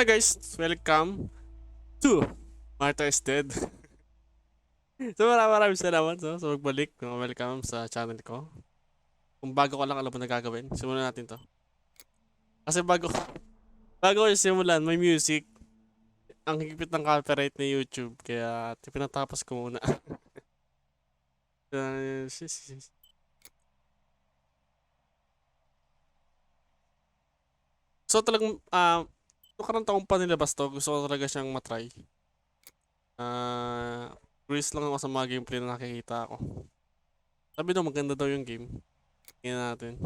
Hi guys, welcome to Martha is Dead. So maraming salamat sa magbalik, welcome sa channel ko. Kung bago ka lang alam mo na gagawin, simulan natin to. Kasi bago ko simulan, may music. Ang higpit ng copyright ni YouTube, kaya pinatapos ko muna. Sis. So talagang, nakarang taong pa nilabas to, gusto ko talaga siyang matry. Curious lang ako sa mga gameplay na nakikita ko. Sabi daw maganda daw yung game. Tingnan natin.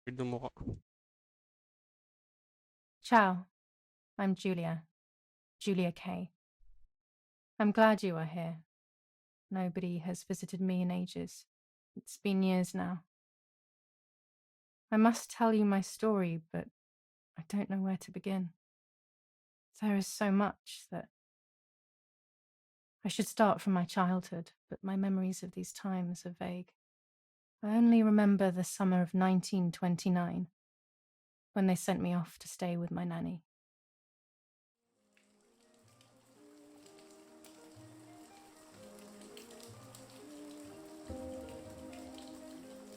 Weird ng mukha. Ciao, I'm Julia Kay. I'm glad you are here. Nobody has visited me in ages. It's been years now. I must tell you my story, but I don't know where to begin. There is so much that I should start from my childhood, but my memories of these times are vague. I only remember the summer of 1929, when they sent me off to stay with my nanny.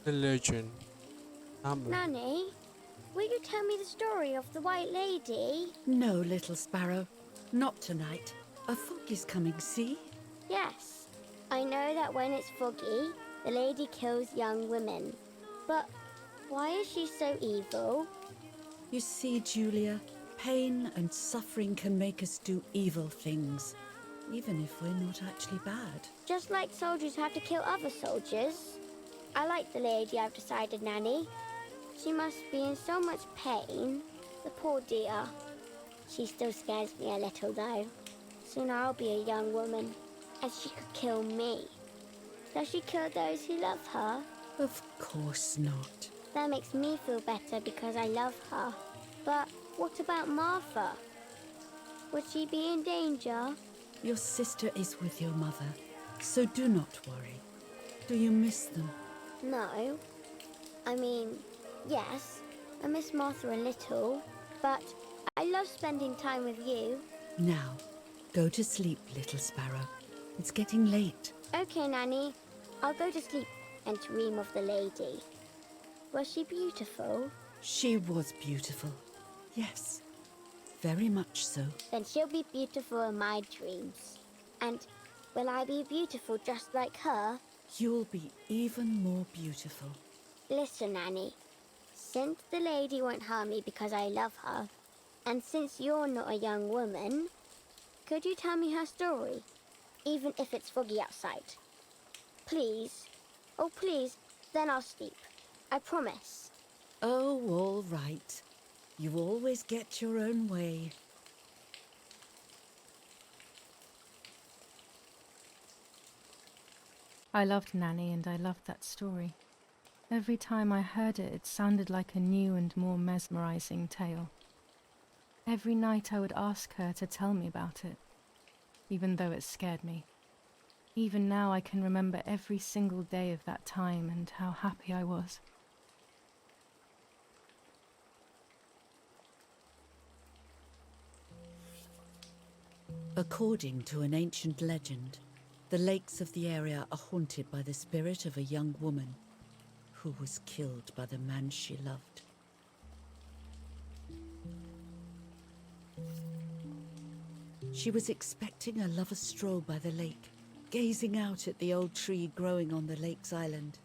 The legend. Nanny, will you tell me the story of the White Lady? No, little sparrow. Not tonight. A fog is coming, see? Yes. I know that when it's foggy, the lady kills young women. But why is she so evil? You see, Julia, pain and suffering can make us do evil things, even if we're not actually bad. Just like soldiers have to kill other soldiers. I like the lady, I've decided, Nanny. She must be in so much pain. The poor dear. She still scares me a little, though. Soon I'll be a young woman, and she could kill me. Does she kill those who love her? Of course not. That makes me feel better because I love her. But what about Martha? Would she be in danger? Your sister is with your mother, so do not worry. Do you miss them? No. I mean, yes, I miss Martha a little, but I love spending time with you. Now, go to sleep, little sparrow. It's getting late. Okay, Nanny. I'll go to sleep and dream of the lady. Was she beautiful? She was beautiful. Yes, very much so. Then she'll be beautiful in my dreams. And will I be beautiful just like her? You'll be even more beautiful. Listen, Nanny. Since the lady won't harm me because I love her, and since you're not a young woman, could you tell me her story? Even if it's foggy outside. Please. Oh, please. Then I'll sleep. I promise. Oh, all right. You always get your own way. I loved Nanny and I loved that story. Every time I heard it, it sounded like a new and more mesmerizing tale. Every night I would ask her to tell me about it, even though it scared me. Even now I can remember every single day of that time and how happy I was. According to an ancient legend, the lakes of the area are haunted by the spirit of a young woman who was killed by the man she loved. She was expecting a lover's stroll by the lake, gazing out at the old tree growing on the lake's island.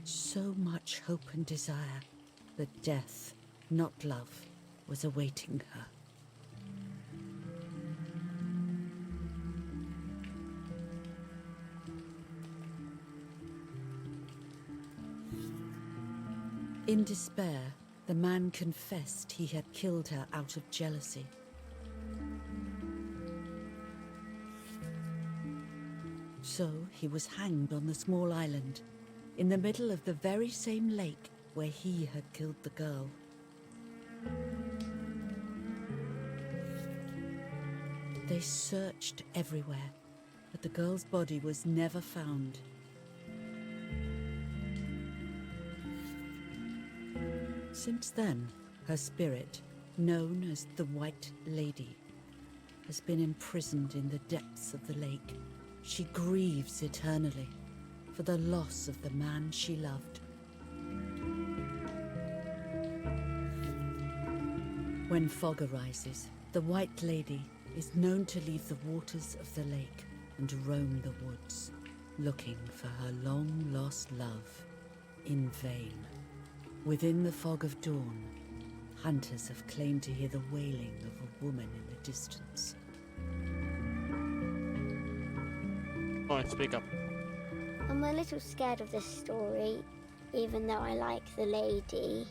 So much hope and desire, but death, not love, was awaiting her. In despair, the man confessed he had killed her out of jealousy. So he was hanged on the small island, in the middle of the very same lake where he had killed the girl. They searched everywhere, but the girl's body was never found. Since then, her spirit, known as the White Lady, has been imprisoned in the depths of the lake. She grieves eternally for the loss of the man she loved. When fog arises, the White Lady is known to leave the waters of the lake and roam the woods, looking for her long-lost love in vain. Within the fog of dawn, hunters have claimed to hear the wailing of a woman in the distance. Oh, speak up. I'm a little scared of this story, even though I like the lady.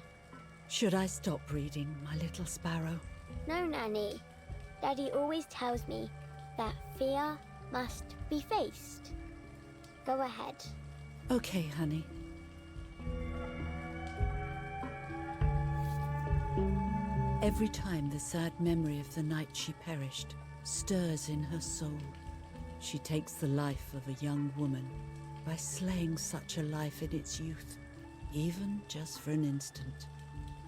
Should I stop reading, my little sparrow? No, Nanny. Daddy always tells me that fear must be faced. Go ahead. Okay, honey. Every time the sad memory of the night she perished stirs in her soul, she takes the life of a young woman by slaying such a life in its youth. Even just for an instant,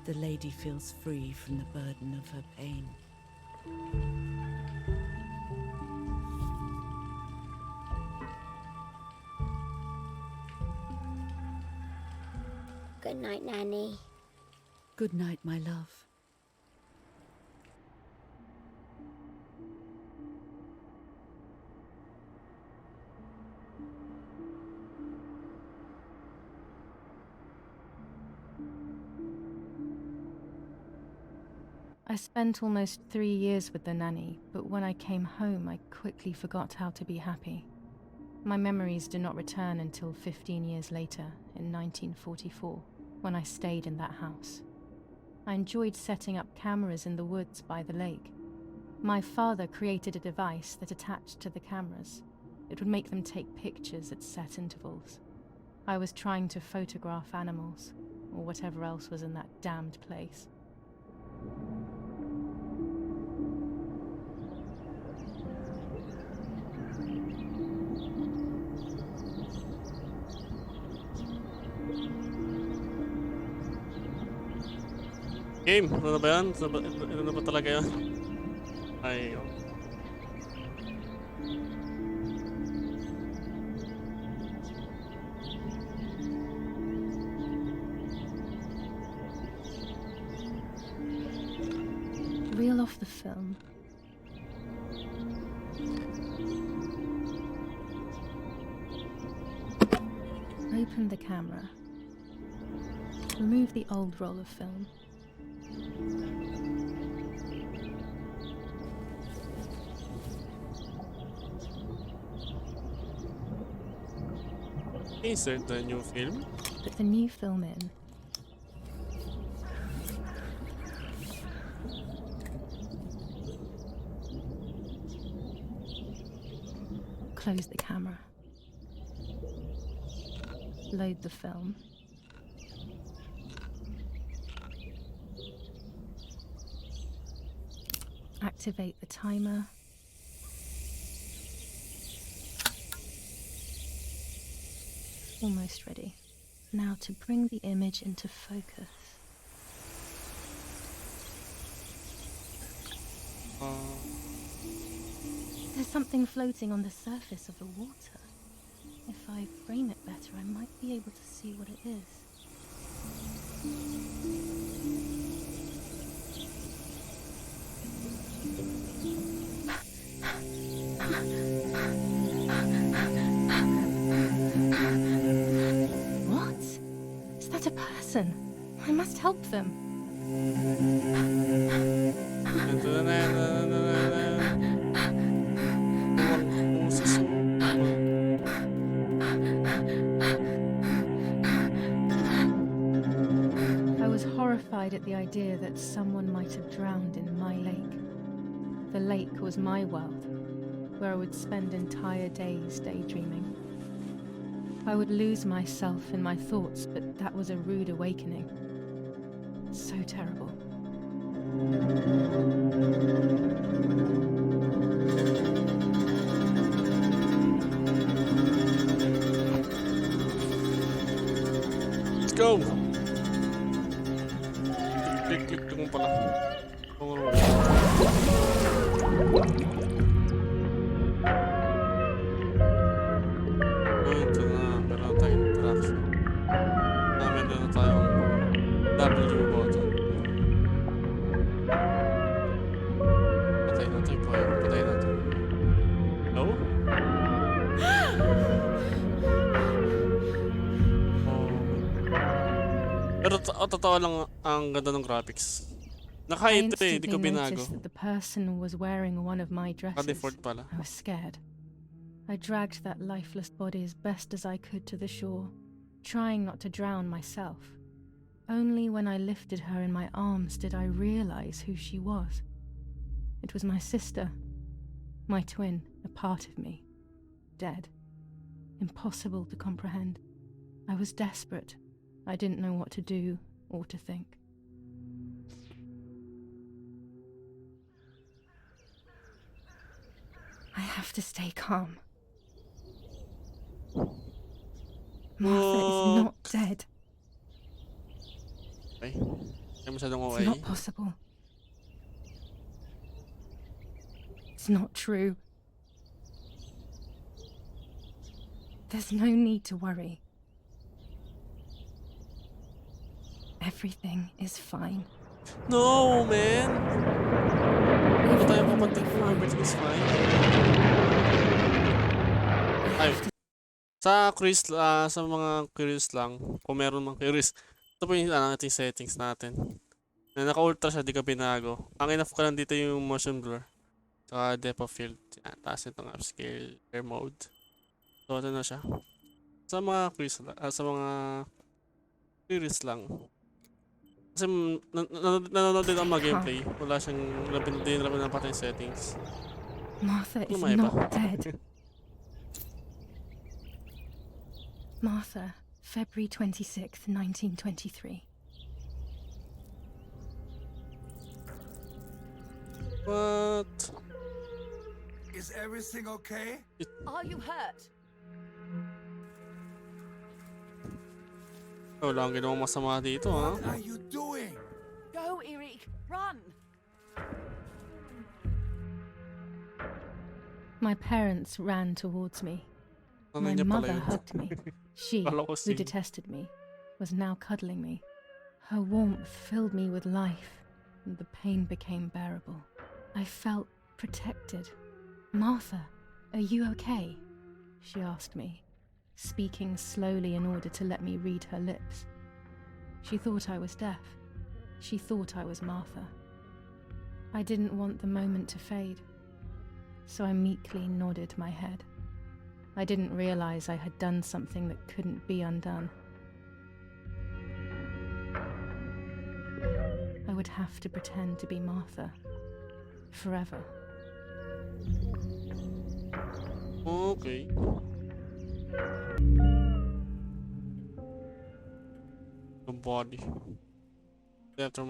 the lady feels free from the burden of her pain. Good night, Nanny. Good night, my love. I spent almost 3 years with the nanny, but when I came home, I quickly forgot how to be happy. My memories do not return until 15 years later, in 1944, when I stayed in that house. I enjoyed setting up cameras in the woods by the lake. My father created a device that attached to the cameras. It would make them take pictures at set intervals. I was trying to photograph animals, or whatever else was in that damned place. Game, ano na ba yan? Ano na ba talaga yan? Ay, oh. Reel off the film. Open the camera. Remove the old roll of film. Insert the new film. Put the new film in. Close the camera. Load the film. Activate the timer. Almost ready. Now to bring the image into focus. There's something floating on the surface of the water. If I frame it better, I might be able to see what it is. What? Is that a person? I must help them. I was horrified at the idea that someone might have drowned in my lake. The lake was my world, where I would spend entire days daydreaming. I would lose myself in my thoughts, but that was a rude awakening. So terrible. Kung ano. Ito na, meron tayong interaction. Meron na tayong W button. Patay natin po yun. Patay natin. No? Oh. Pero totoo lang ang ganda ng graphics. I Naka-8 eh, di ko instantly binago. noticed that the person was wearing one of my dresses. Naka-default pala. I was scared. I dragged that lifeless body as best as I could to the shore, trying not to drown myself. Only when I lifted her in my arms did I realize who she was. It was my sister, my twin, a part of me, dead. Impossible to comprehend. I was desperate. I didn't know what to do or to think. I have to stay calm. Martha is not dead. Okay. Ay masyadong It's okay. not possible. It's not true. There's no need to worry. Everything is fine. No, man! Ano tayo kapatid ko? Everything is fine. Ay, sa cruise, sa mga curious lang, kung meron mga curious, ito po yung ating settings natin. Na naka-ultra siya, di ka binago. Ang enough ko lang dito yung motion blur. Saka depth of field. Yan, taas itong upscale air mode. So, ito na siya. Sa mga cruise, sa mga curious lang. Kasi nanonood din ang mga gameplay. Wala siyang din naman na patay settings. Martha is Lumaiba. not dead. Martha, February 26th, 1923. What? Is everything okay? Are you hurt? Wala akong ginawang masama dito, ha? What are you doing? Go, Eric! Run! My parents ran towards me. Nanay My niya pala mother yun. hugged me. She, Kala ko who si- detested me, was now cuddling me. Her warmth filled me with life, and the pain became bearable. I felt protected. Martha, are you okay? She asked me, speaking slowly in order to let me read her lips. She thought I was deaf. She thought I was Martha. I didn't want the moment to fade, so I meekly nodded my head. I didn't realize I had done something that couldn't be undone. I would have to pretend to be Martha. Forever. Okay. The body. After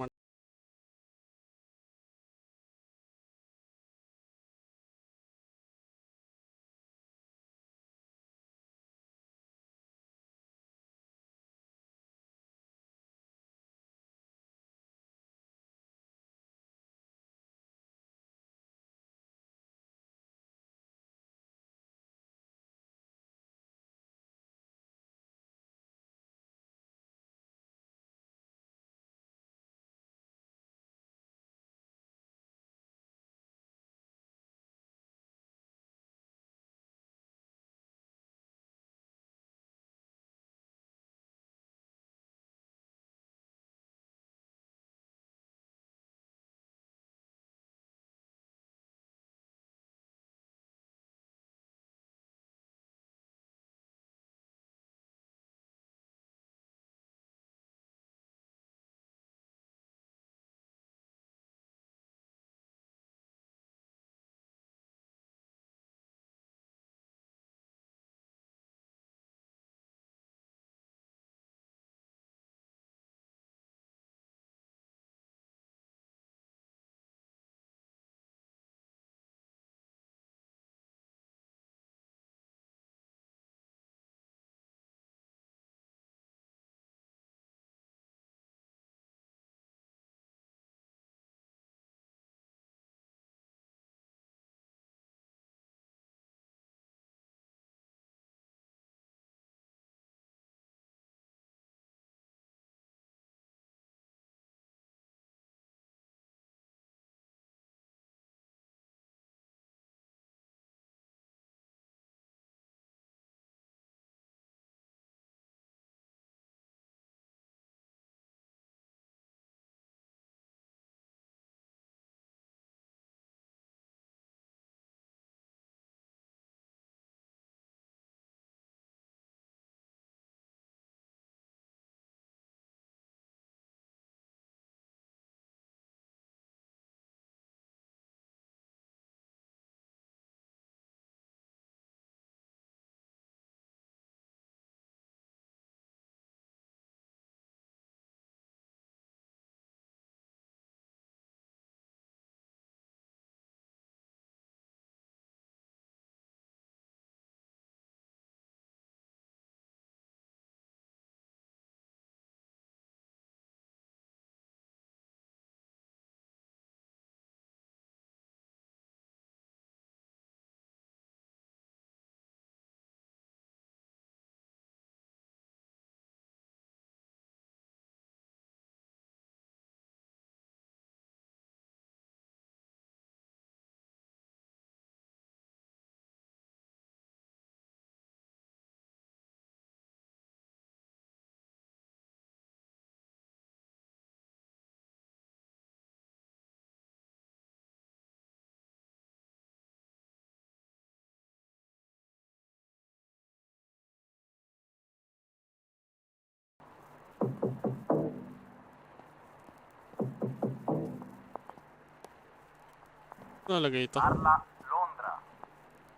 Ano nalagay ito? Parla Londra.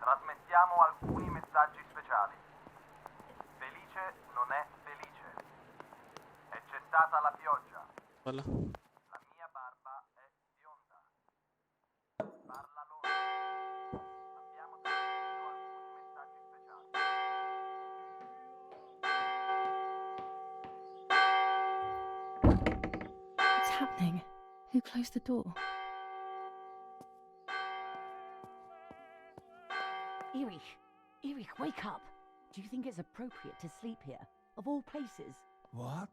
Trasmettiamo alcuni messaggi speciali. Felice non è felice. È cessata la pioggia. Wala. La mia barba è bionda. Parla Londra. Abbiamo trasmesso alcuni messaggi speciali. What's happening? Who closed the door? Erich, wake up. Do you think it's appropriate to sleep here, of all places? What?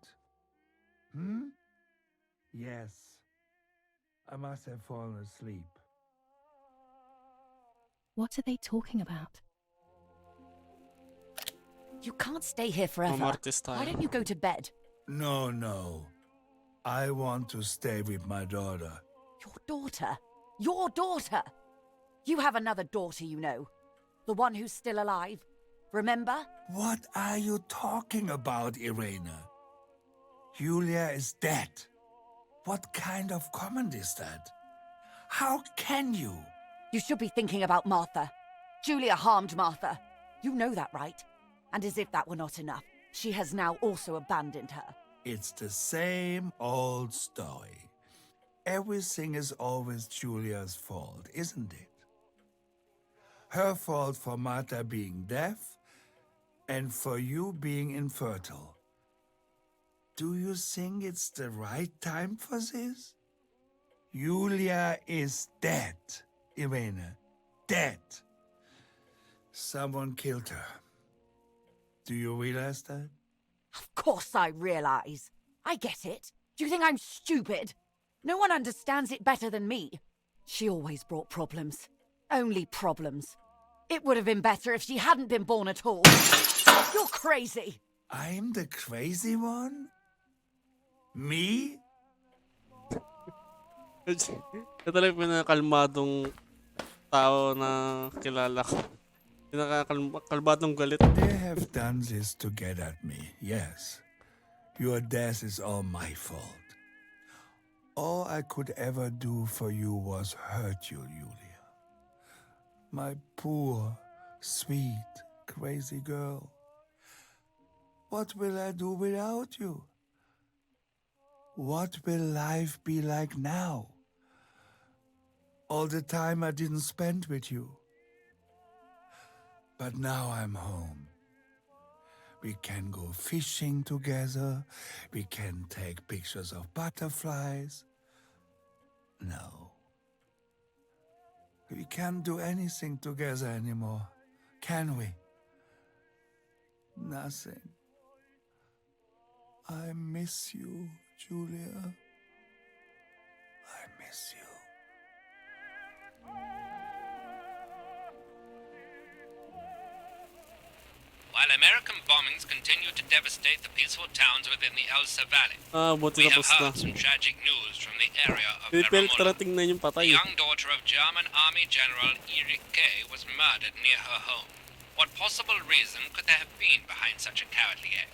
Hmm? Yes. I must have fallen asleep. What are they talking about? You can't stay here forever. Martes Why tayo. don't you go to bed? No. I want to stay with my daughter. Your daughter? Your daughter? You have another daughter, you know. The one who's still alive. Remember? What are you talking about, Irena? Julia is dead. What kind of comment is that? How can you? You should be thinking about Martha. Julia harmed Martha. You know that, right? And as if that were not enough, she has now also abandoned her. It's the same old story. Everything is always Julia's fault, isn't it? Her fault for Martha being deaf and for you being infertile. Do you think it's the right time for this? Julia is dead, Irene. Dead. Someone killed her. Do you realize that? Of course I realize. I get it. Do you think I'm stupid? No one understands it better than me. She always brought problems. Only problems. It would have been better if she hadn't been born at all. You're crazy. I'm the crazy one? Me? Ito lang yung pinakakalmadong tao na kilala ko. Pinakakalmadong galit. They have done this to get at me, yes. Your death is all my fault. All I could ever do for you was hurt you, Julia. My poor, sweet, crazy girl. What will I do without you? What will life be like now? All the time I didn't spend with you. But now I'm home. We can go fishing together. We can take pictures of butterflies. No. We can't do anything together anymore, can we? Nothing. I miss you, Julia. I miss you. While American bombings continue to devastate the peaceful towns within the Elsa Valley, Buti we have tapos na. heard some tragic news from the area of Pinipiltra Veramolo. tingnan yung The patay. young daughter of German Army General Erich Kay was murdered near her home. What possible reason could there have been behind such a cowardly act?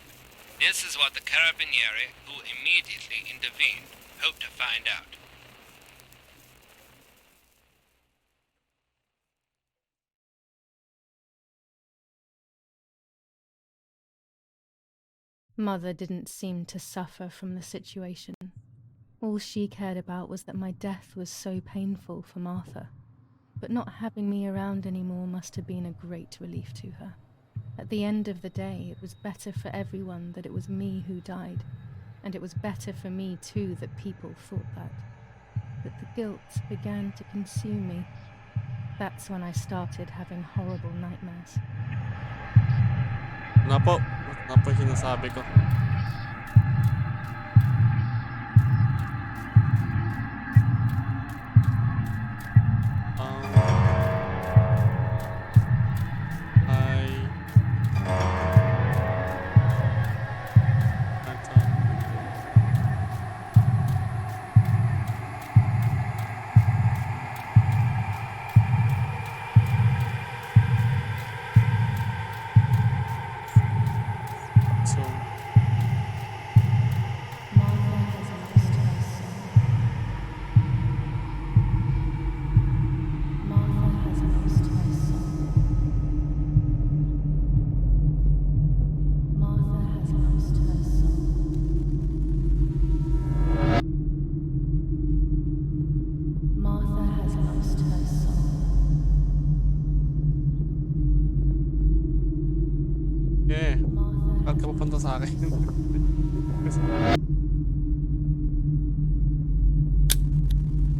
This is what the Carabinieri, who immediately intervened, hope to find out. Mother didn't seem to suffer from the situation. All she cared about was that my death was so painful for Martha. But not having me around anymore must have been a great relief to her. At the end of the day, it was better for everyone that it was me who died, and it was better for me too that people thought that. But the guilt began to consume me. That's when I started having horrible nightmares. Na po yung sinasabi ko. So, ka papunta sa akin.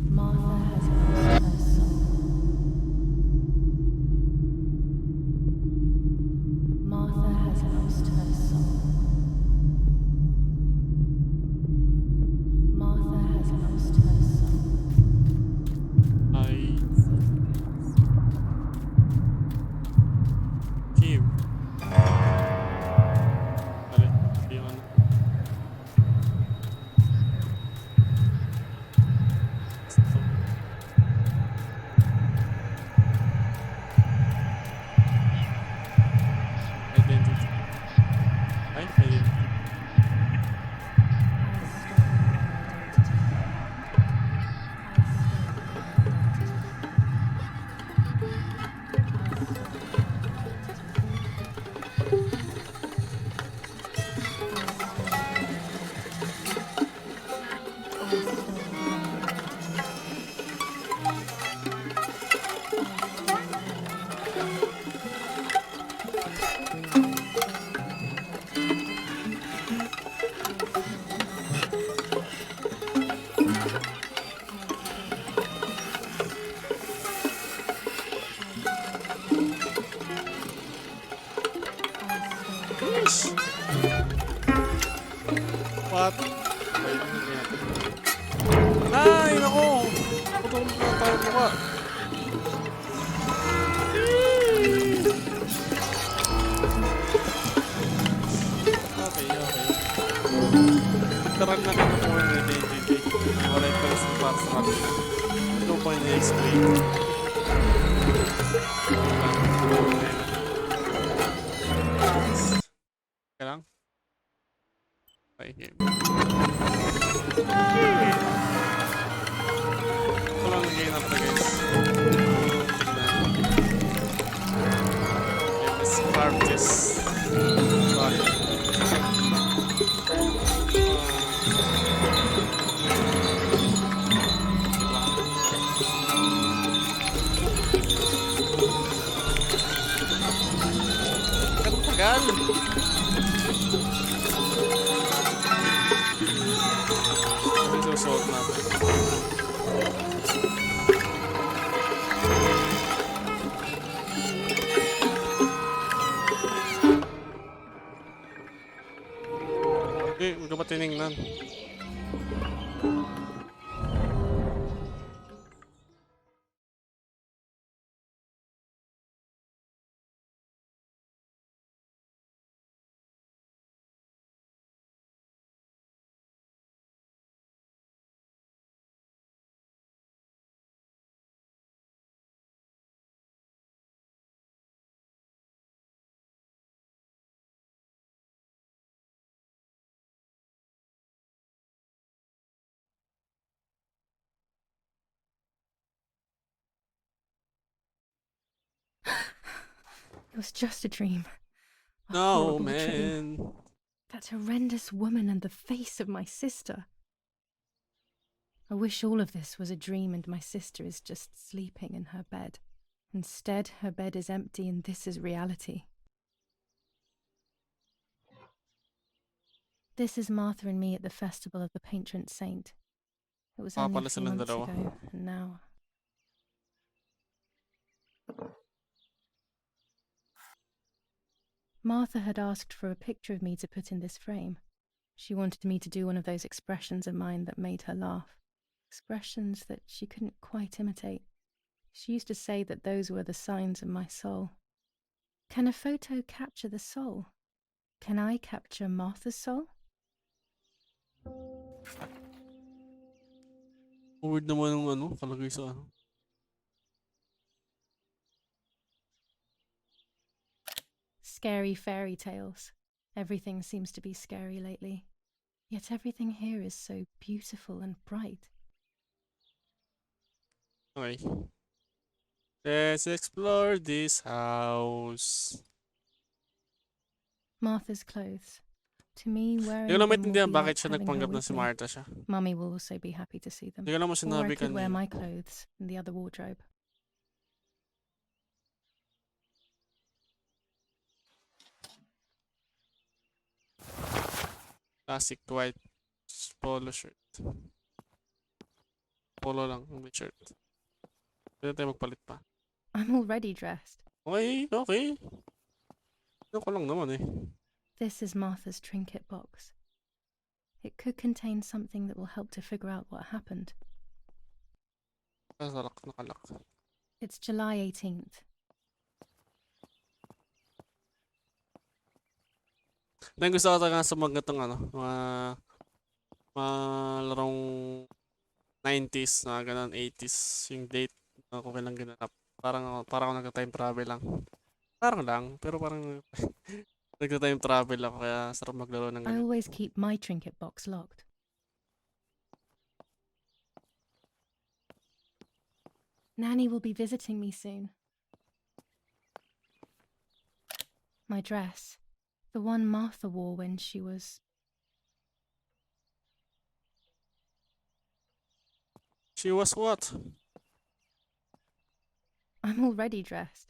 Martha has lost her soul. Martha has lost her soul. Martha has lost her soul. Ay. Kim. Pare, yung ano. Ito. Identity. Ay, identity. What? Ay, nako! Putong na tayo mukha. Okay. Taran na lang ako ng identity. Wala yung pala sa para sa kanila. No point in explain. Kaya lang? Okay, game. Ito lang game na pala guys. Tignan. Let's carve this. Sorry. Ganun tagal. Susuot natin. Huwag ka ba tinignan? It was just a dream. A No, horrible dream. man. That horrendous woman and the face of my sister. I wish all of this was a dream and my sister is just sleeping in her bed. Instead, her bed is empty and this is reality. This is Martha and me at the festival of the patron saint. It was only a pala few silang months dalawa. ago, and now... Martha had asked for a picture of me to put in this frame. She wanted me to do one of those expressions of mine that made her laugh. Expressions that she couldn't quite imitate. She used to say that those were the signs of my soul. Can a photo capture the soul? Can I capture Martha's soul? Weird naman yung ano, kalagay sa ano. Scary fairy tales. Everything seems to be scary lately. Yet everything here is so beautiful and bright. Okay. Let's explore this house. Martha's clothes. To me, wearing Hindi ko lang them will maintindihan be bakit like siya having her nagpanggap na with si me. Martha siya. Mummy will also be happy to see them. Hindi ko lang mo Or I sinabi could wear kanina. my clothes in the other wardrobe. Classic white polo shirt. Polo lang, may shirt. Pwede tayo magpalit pa. I'm already dressed. Okay, okay. Ano ko lang naman eh. This is Martha's trinket box. It could contain something that will help to figure out what happened. Nakalak. It's July 18th. Then gusto ko talaga sa mga itong mga larong 90s, na ganun, 80s, yung date na kung kailang ginanap. Parang ako nagka-time travel lang. Parang lang, pero parang nagka-time travel ako, kaya sarap maglaro ng I ganyan. always keep my trinket box locked. Nanny will be visiting me soon. My dress. The one Martha wore when she was... She was what? I'm already dressed.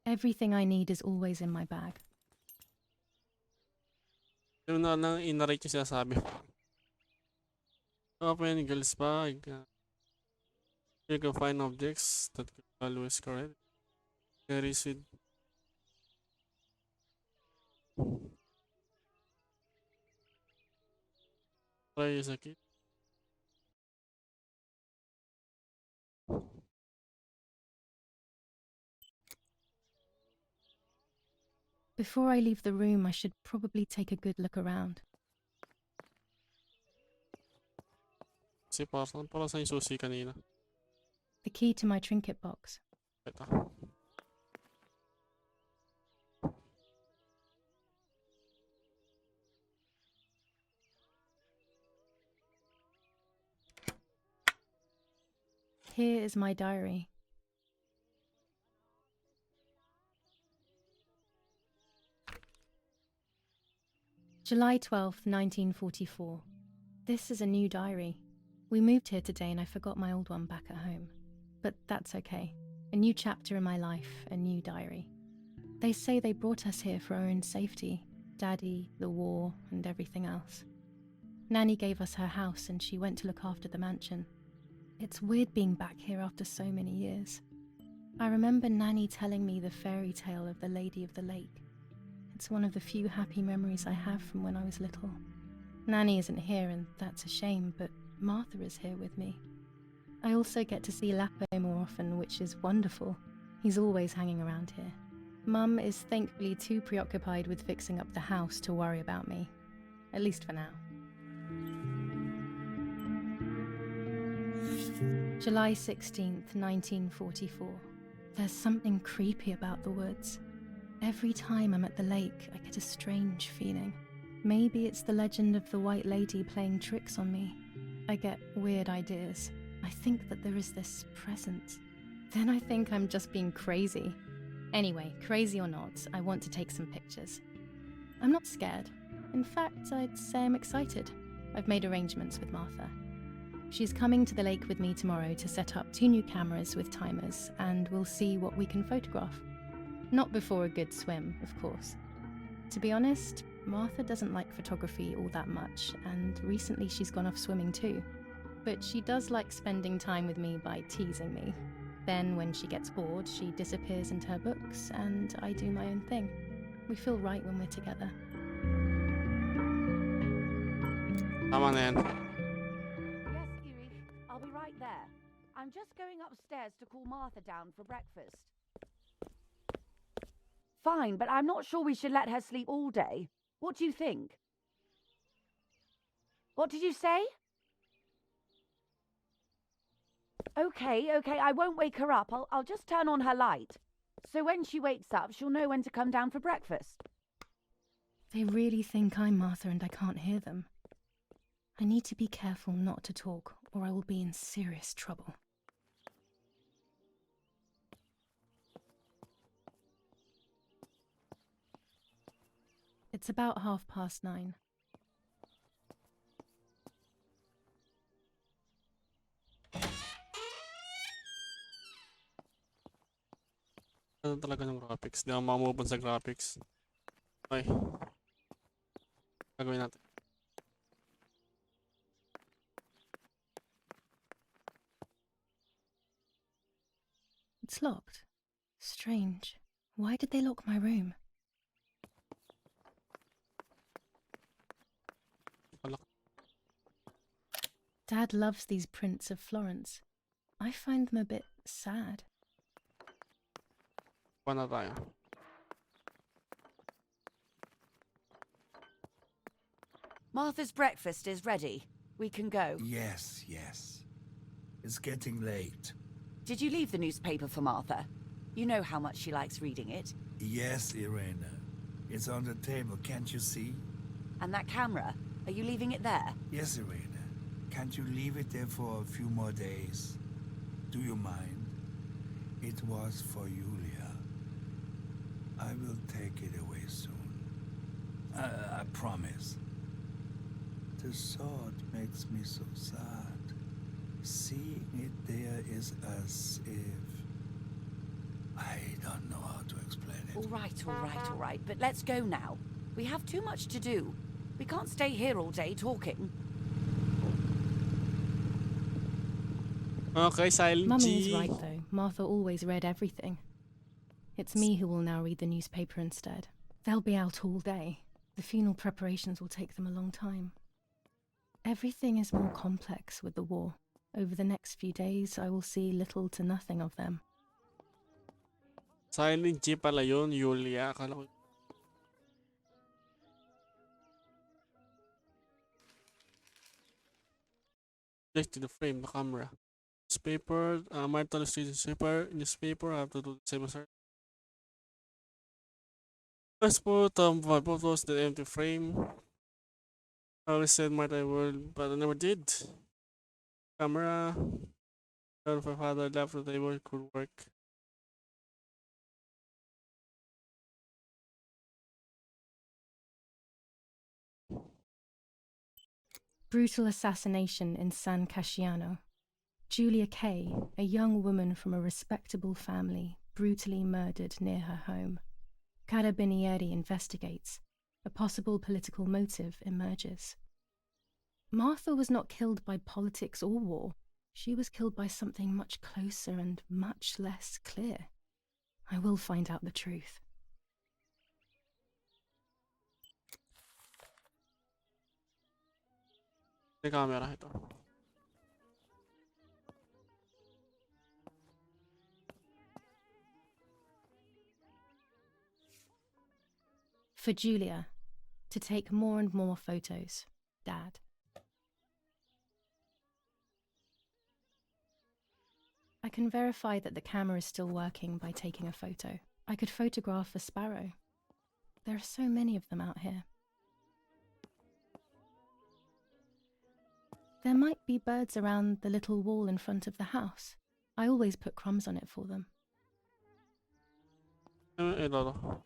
Everything I need is always in my bag. Yung na inarate yung sinasabi. Open girl's bag. You can find objects that could always correct. Carries with. Try as a kid. Before I leave the room, I should probably take a good look around. Kasi para sa yung susi kanina. The key to my trinket box. Ito. Here is my diary. July 12th, 1944. This is a new diary. We moved here today and I forgot my old one back at home. But that's okay. A new chapter in my life, a new diary. They say they brought us here for our own safety. Daddy, the war, and everything else. Nanny gave us her house and she went to look after the mansion. It's weird being back here after so many years. I remember Nanny telling me the fairy tale of the Lady of the Lake. It's one of the few happy memories I have from when I was little. Nanny isn't here and that's a shame, but Martha is here with me. I also get to see Lapo more often, which is wonderful. He's always hanging around here. Mum is thankfully too preoccupied with fixing up the house to worry about me. At least for now. July 16th, 1944. There's something creepy about the woods. Every time I'm at the lake, I get a strange feeling. Maybe it's the legend of the White Lady playing tricks on me. I get weird ideas. I think that there is this presence. Then I think I'm just being crazy. Anyway, crazy or not, I want to take some pictures. I'm not scared. In fact, I'd say I'm excited. I've made arrangements with Martha. She's coming to the lake with me tomorrow to set up 2 new cameras with timers, and we'll see what we can photograph. Not before a good swim, of course. To be honest, Martha doesn't like photography all that much, and recently she's gone off swimming too. But she does like spending time with me by teasing me. Then when she gets bored, she disappears into her books, and I do my own thing. We feel right when we're together. Tama na yan. Yes, Erich, I'll be right there. I'm just going upstairs to call Martha down for breakfast. Fine, but I'm not sure we should let her sleep all day. What do you think? What did you say? Okay, I won't wake her up. I'll just turn on her light. So when she wakes up, she'll know when to come down for breakfast. They really think I'm Martha and I can't hear them. I need to be careful not to talk, or I will be in serious trouble. It's about 9:30. Ano talaga ng graphics? Di ako makamove on sa graphics. Okay. Gagawin natin. It's locked. Strange. Why did they lock my room? Wala. Dad loves these prints of Florence. I find them a bit sad. Kuha na tayo. Martha's breakfast is ready. We can go. Yes, yes. It's getting late. Did you leave the newspaper for Martha? You know how much she likes reading it. Yes, Irena. It's on the table, can't you see? And that camera, are you leaving it there? Yes, Irena. Can't you leave it there for a few more days? Do you mind? It was for Julia. I will take it away soon. I promise. The thought makes me so sad. Seeing it there is as if... I don't know how to explain it. All right. But let's go now. We have too much to do. We can't stay here all day talking. Okay, Silent Mummy is G. right, though. Martha always read everything. It's me who will now read the newspaper instead. They'll be out all day. The funeral preparations will take them a long time. Everything is more complex with the war. Over the next few days, I will see little to nothing of them. Silent G pala yun, Julia. Akala ko. Next to the frame, the camera. Newspaper, Martha Street newspaper, I have to do the same as her. Let's put my photos in the empty frame. I always said Martha would, but I never did. Camera. If my father left the table, it could work. Brutal assassination in San Casciano. Julia Kay, a young woman from a respectable family, brutally murdered near her home. Carabinieri investigates. A possible political motive emerges. Martha was not killed by politics or war. She was killed by something much closer and much less clear. I will find out the truth. The camera ito. For Julia, to take more and more photos, Dad. I can verify that the camera is still working by taking a photo. I could photograph a sparrow. There are so many of them out here. There might be birds around the little wall in front of the house. I always put crumbs on it for them. Ito.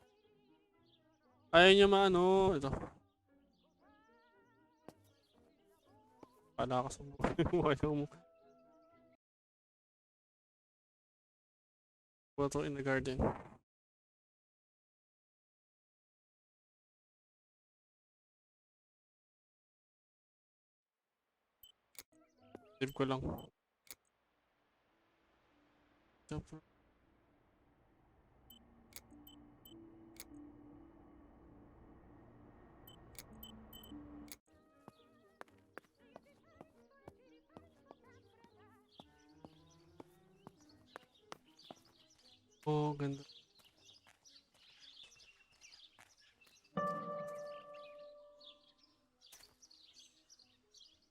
Ayaw niya maano. Ito. Pala ka sa ayaw mo. Photo in the garden. Save ko lang. Oh, ganda.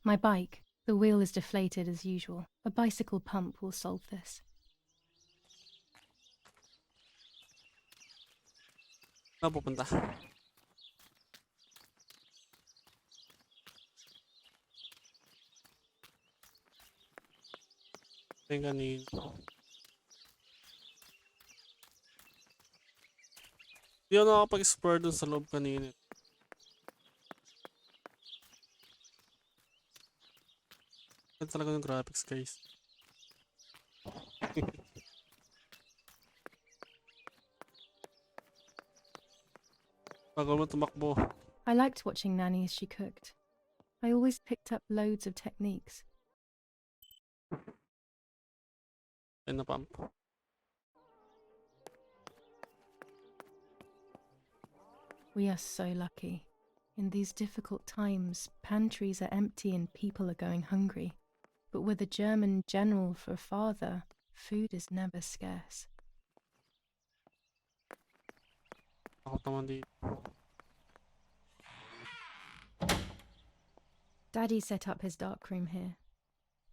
My bike. The wheel is deflated as usual. A bicycle pump will solve this. Saan pupunta? Yung kanino. Hindi ako nakapag-explore dun sa loob kanina. Ganda talaga ng graphics, guys. Bagal mo tumakbo. I liked watching Nanny as she cooked. I always picked up loads of techniques. Ayun na pump. We are so lucky. In these difficult times, pantries are empty and people are going hungry. But with a German general for a father, food is never scarce. Ako naman dito. Daddy set up his darkroom here.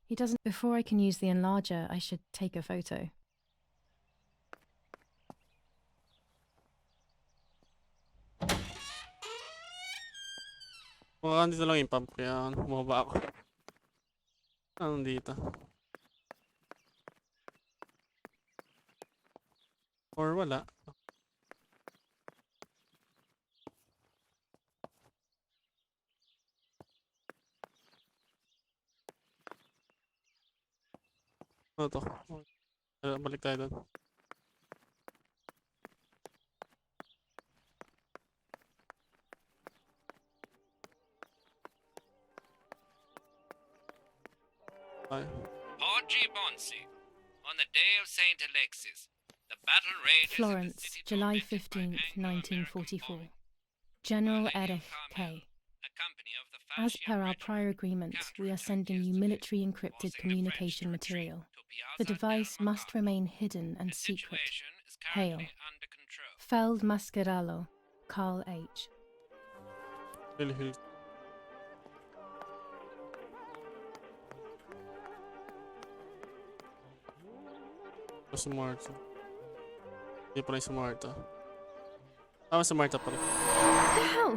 He doesn't. Before I can use the enlarger, I should take a photo. Mukhang dito lang yung pump kaya bumaba ako. Anong dito? Or wala. Ano to? Balik tayo doon. Ay. Porgy Bonsi. On the day of St. Alexis, the battle rages in the Florence, city July tormented by 15th, Anglo-American 1944. bombing. General Lady Erich Carmel, K. a company of the As Fascist per our regiment, prior agreement, we are sending you counterattacked military yesterday, encrypted forcing the communication French to retreat material. to Piazza The device del must Mercato. remain hidden and The secret. situation is Hail. currently under control. Feld Mascarallo, Carl H. Hill. Ito si Marta. Hindi pa rin si Marta. Tama si Marta pa rin. What the hell?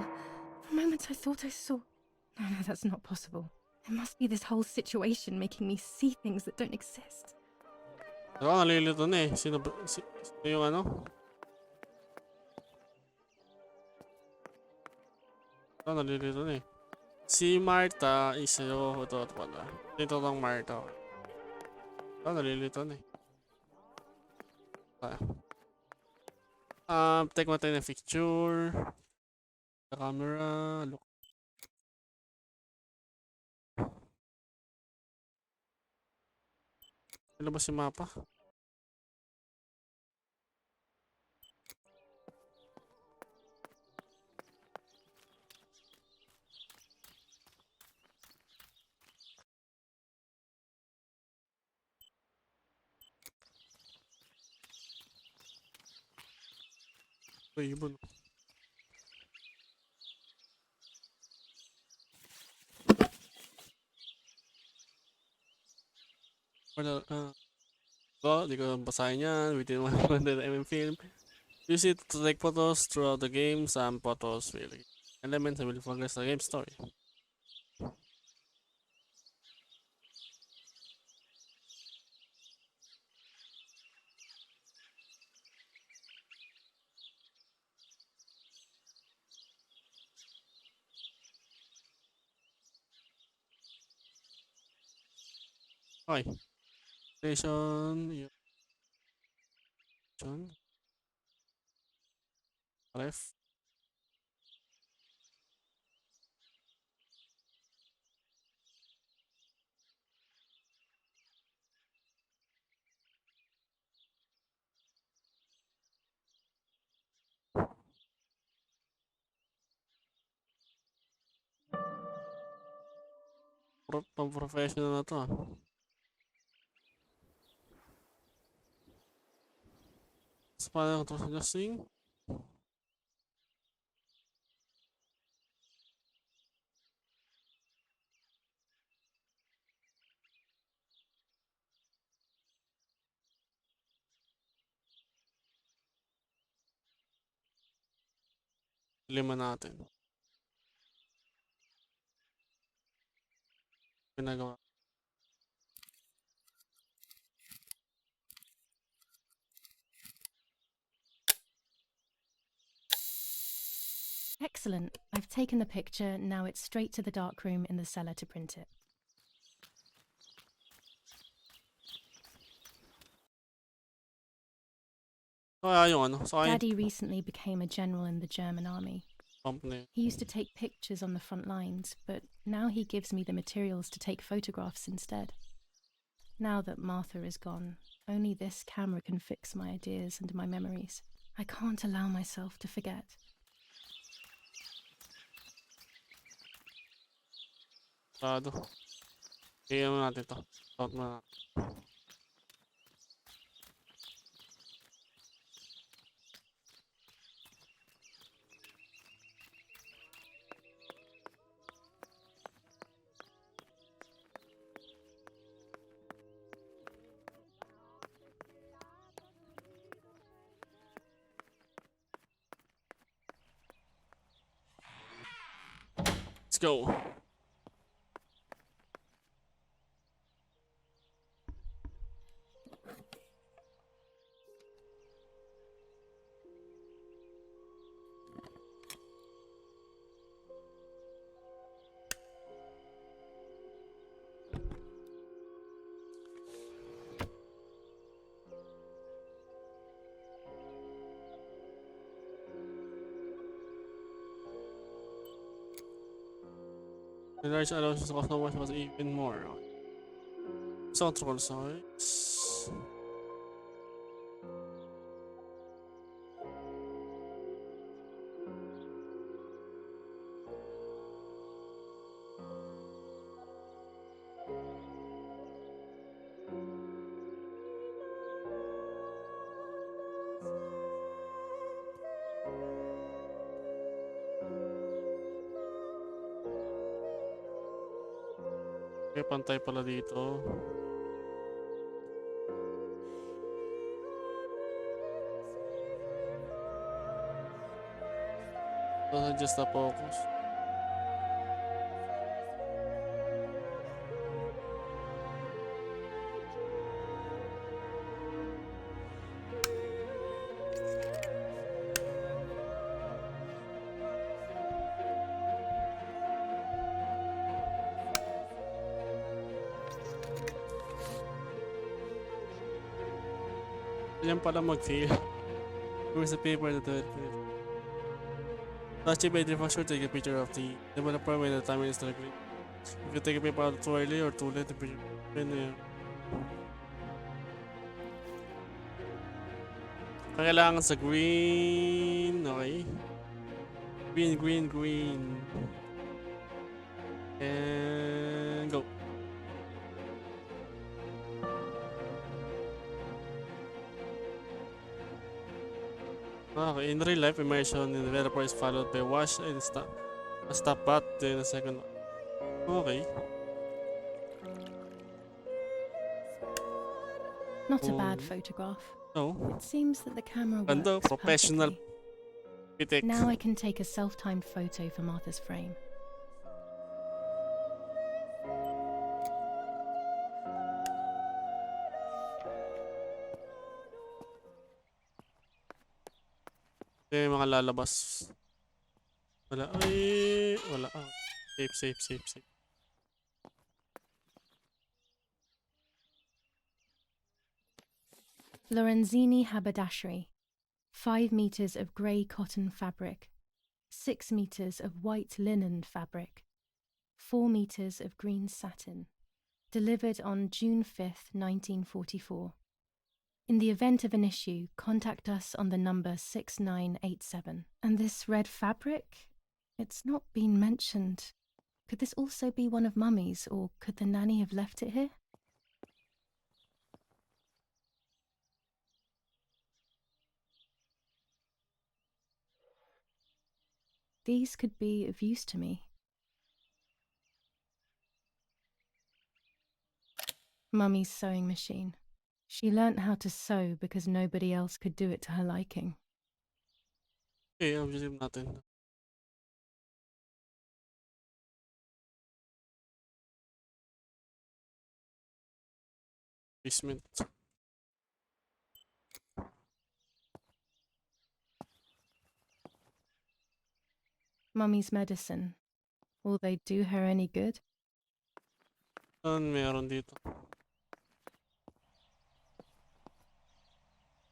For a moment I thought I saw. No, that's not possible. It must be this whole situation making me see things that don't exist. Ako nalilito na eh. Sino yung ano? Ako nalilito na eh. Si Marta, isa yung ito pala. Dito lang Marta. Ako nalilito na eh. Take mo tayo ng picture. The camera. Look. Ilabas yung mapa. Ito ibon. Wala, di ko basahin yan within 100 mm film. Use it to take photos throughout the game. Some photos will elements and will progress the game story. Okay. Station. Station. Ref. Pang-professional na to ah. So, paano ito sa adjusting? Lima natin. Pinagawa. Excellent. I've taken the picture. Now it's straight to the darkroom in the cellar to print it. Kaya yung ano. So, Daddy recently became a general in the German army. pump na yun. He used to take pictures on the front lines, but now he gives me the materials to take photographs instead. Now that Martha is gone, only this camera can fix my ideas and my memories. I can't allow myself to forget. Sarado. Kaya mo natin to. Start mo natin. Let's go. The large allowances cost so much was even more. So control size. Okay, pantay pala dito. Just the focus. Yan pala mag-fail. Where's the paper that it? Touch it by default, sure take a picture of the developer when the timer is not green. If you take a paper out too early or too late, the picture kailangan sa green. Okay. Green, green, green. And go. Okay, in real life, immersion in the developer is followed by wash and a stop bat, then a second. Okay. Not a bad photograph. No. It seems that the camera Ganda, works professional. perfectly. Pitik. Now I can take a self-timed photo for Martha's frame. Okay, mga lalabas. Wala. Ay, wala. Ah. Safe, safe, safe, safe. Lorenzini haberdashery. 5 meters of grey cotton fabric. 6 meters of white linen fabric. 4 meters of green satin. Delivered on June 5th, 1944. In the event of an issue, contact us on the number 6987. And this red fabric? It's not been mentioned. Could this also be one of Mummy's, or could the nanny have left it here? These could be of use to me. Mummy's sewing machine. She learnt how to sew because nobody else could do it to her liking. Okay, objective natin. Basement. Mummy's medicine. Will they do her any good? Saan meron dito?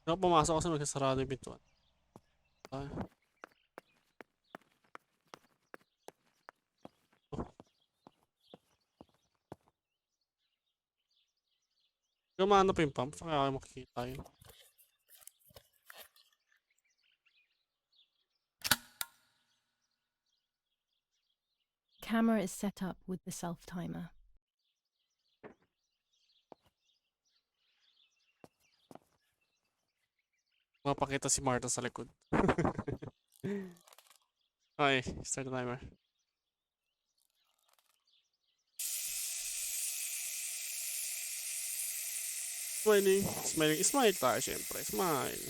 Ako pumasok kasi nagsasarado yung pintuan. Okay. Gumana pa yung pump. Kaya kayo makikita yun. Camera is set up with the self-timer. Mapakita si Marta sa likod. Okay, start the timer. Smiling. Smiling. Smile tayo, syempre. Smile.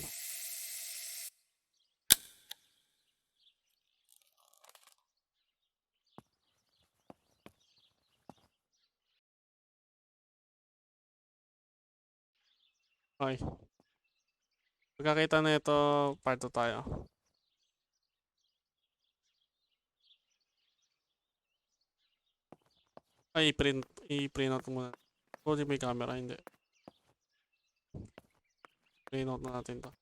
Okay. Pagkakita na ito, part 2 tayo. Ay, i-print out ko muna. O, di may camera, hindi. Print out na natin to.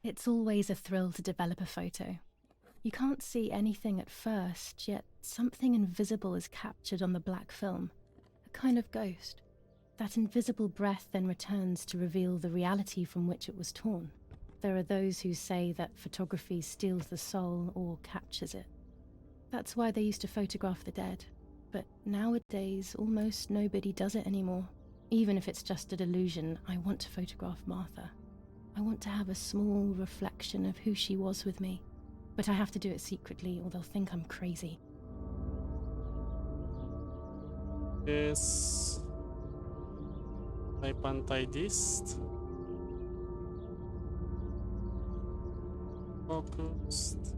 It's always a thrill to develop a photo. You can't see anything at first, yet something invisible is captured on the black film, a kind of ghost. That invisible breath then returns to reveal the reality from which it was torn. There are those who say that photography steals the soul or captures it. That's why they used to photograph the dead. But nowadays, almost nobody does it anymore. Even if it's just a delusion, I want to photograph Martha. I want to have a small reflection of who she was with me. But I have to do it secretly or they'll think I'm crazy. Yes. Type anti-dist. Focused.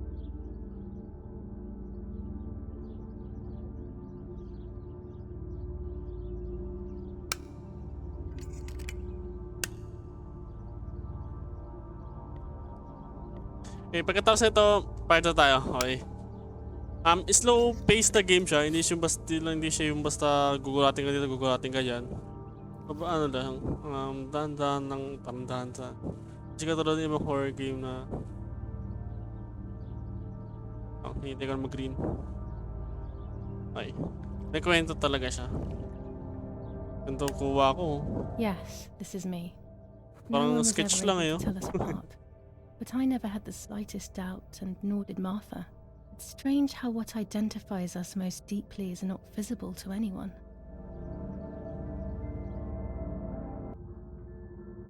Okay, pagkatapos nito, part na tayo. Okay. Slow pace na game siya. Hindi siya yung basta gugulatin ka dito, gugulatin ka dyan. Ano lang, dahan-dahan ng tamdahan sa. Kasi katulad yung mga horror game na hindi ka mag-green. Ay, may kwento talaga siya. Ganito kuha ko. Yes, this is me. Parang No one was sketch ever lang able eh, to tell us apart. But I never had the slightest doubt, and nor did Martha. It's strange how what identifies us most deeply is not visible to anyone.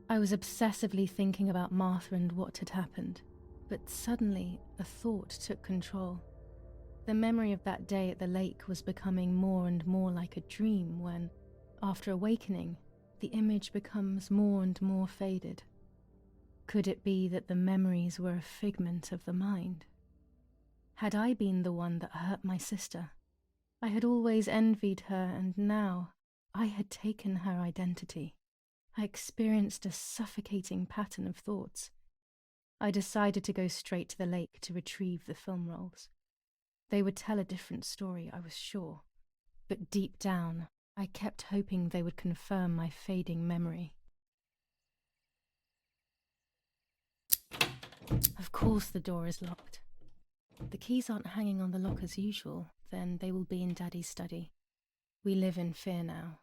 I was obsessively thinking about Martha and what had happened, but suddenly a thought took control. The memory of that day at the lake was becoming more and more like a dream when, after awakening, the image becomes more and more faded. Could it be that the memories were a figment of the mind? Had I been the one that hurt my sister? I had always envied her, and now I had taken her identity. I experienced a suffocating pattern of thoughts. I decided to go straight to the lake to retrieve the film rolls. They would tell a different story, I was sure. But deep down, I kept hoping they would confirm my fading memory. Of course the door is locked. The keys aren't hanging on the lock as usual, then they will be in Daddy's study. We live in fear now.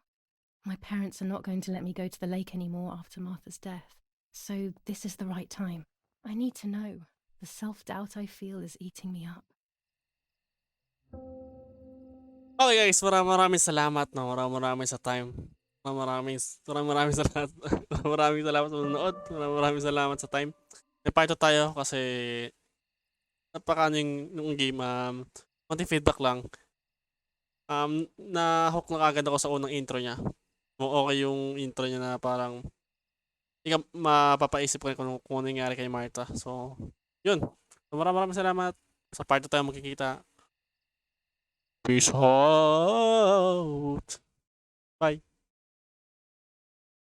My parents are not going to let me go to the lake anymore after Martha's death. So this is the right time. I need to know. The self-doubt I feel is eating me up. Okay guys, maraming salamat, no? Maraming sa time. Maraming salamat. Maraming salamat sa panonood. Maraming salamat sa time. May part 2 tayo kasi napakaano yung game. Konting feedback lang. Na-hook na kagad ako sa unang intro niya. Okay yung intro niya na parang hindi ka mapapaisip ko kung ano nangyari kay Martha. So, yun. So, maraming salamat. Sa part 2 tayo magkikita. Peace out. Bye.